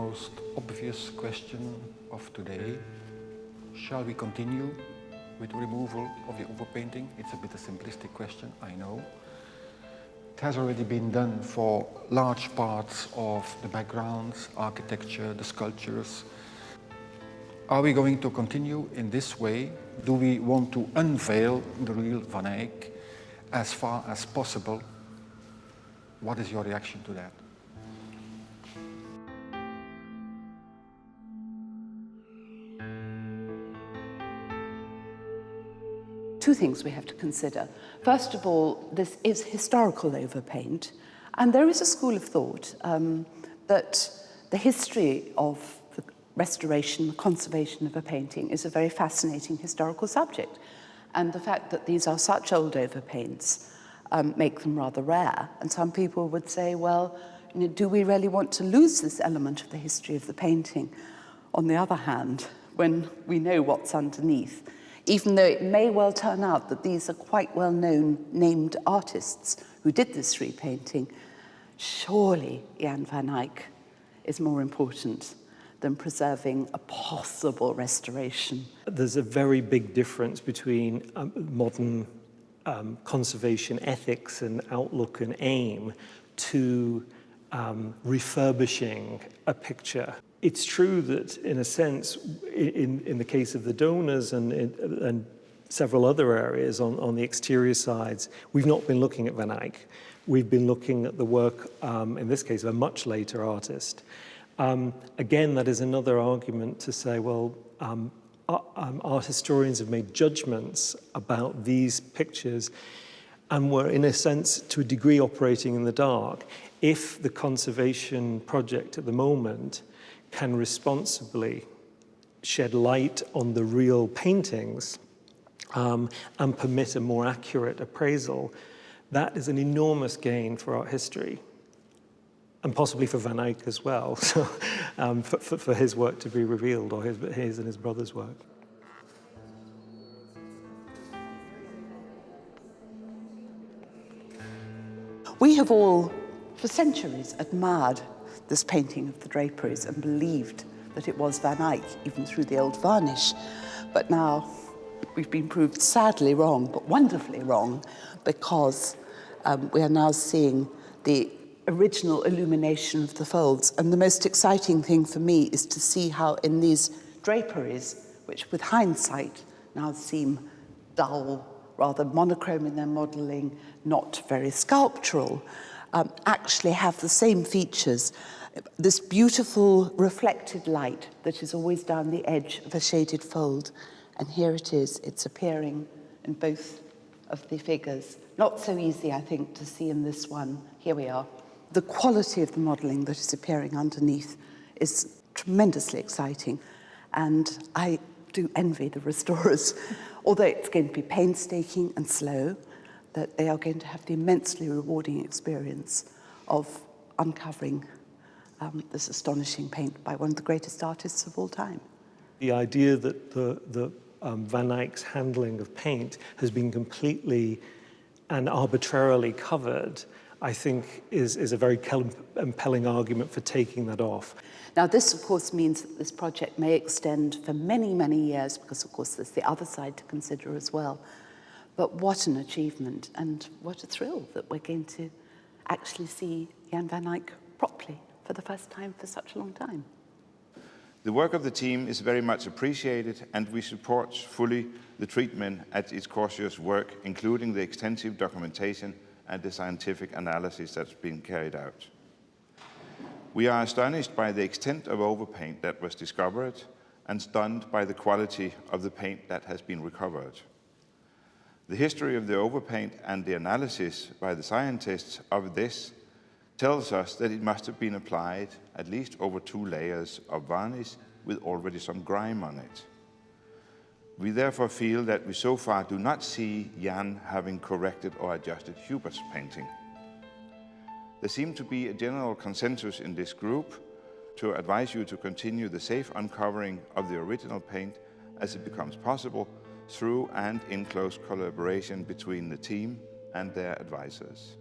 most obvious question of today. Shall we continue with removal of the overpainting? It's a bit a simplistic question, I know. It has already been done for large parts of the backgrounds, architecture, the sculptures. Are we going to continue in this way? Do we want to unveil the real Van Eyck as far as possible? What is your reaction to that? Two things we have to consider. First of all, this is historical overpaint, and there is a school of thought that the history of the restoration, the conservation of a painting is a very fascinating historical subject. And the fact that these are such old overpaints make them rather rare. And some people would say, well, do we really want to lose this element of the history of the painting? On the other hand, when we know what's underneath, even though it may well turn out that these are quite well-known named artists who did this repainting, surely Jan van Eyck is more important than preserving a possible restoration. There's a very big difference between modern conservation ethics and outlook and aim to refurbishing a picture. It's true that, in a sense, in the case of the donors and several other areas on the exterior sides, we've not been looking at Van Eyck. We've been looking at the work, in this case, of a much later artist. Again, that is another argument to say, well, art historians have made judgments about these pictures and were, in a sense, to a degree, operating in the dark. If the conservation project at the moment can responsibly shed light on the real paintings and permit a more accurate appraisal, that is an enormous gain for art history, and possibly for Van Eyck as well, so, for his work to be revealed, or his and his brother's work. We have all, for centuries, admired this painting of the draperies and believed that it was Van Eyck, even through the old varnish. But now we've been proved sadly wrong, but wonderfully wrong, because we are now seeing the original illumination of the folds. And the most exciting thing for me is to see how in these draperies, which with hindsight now seem dull, rather monochrome in their modelling, not very sculptural, actually have the same features. This beautiful reflected light that is always down the edge of a shaded fold. And here it is, it's appearing in both of the figures. Not so easy, I think, to see in this one. Here we are. The quality of the modelling that is appearing underneath is tremendously exciting. And I do envy the restorers, although it's going to be painstaking and slow, that they are going to have the immensely rewarding experience of uncovering this astonishing paint by one of the greatest artists of all time. The idea that the Van Eyck's handling of paint has been completely and arbitrarily covered, I think, is a very compelling argument for taking that off. Now, this, of course, means that this project may extend for many, many years, because, of course, there's the other side to consider as well. But what an achievement, and what a thrill that we're going to actually see Jan van Eyck properly for the first time for such a long time. The work of the team is very much appreciated, and we support fully the treatment at its cautious work, including the extensive documentation and the scientific analysis that's been carried out. We are astonished by the extent of overpaint that was discovered and stunned by the quality of the paint that has been recovered. The history of the overpaint and the analysis by the scientists of this tells us that it must have been applied at least over 2 layers of varnish with already some grime on it. We therefore feel that we so far do not see Jan having corrected or adjusted Hubert's painting. There seems to be a general consensus in this group to advise you to continue the safe uncovering of the original paint as it becomes possible through and in close collaboration between the team and their advisors.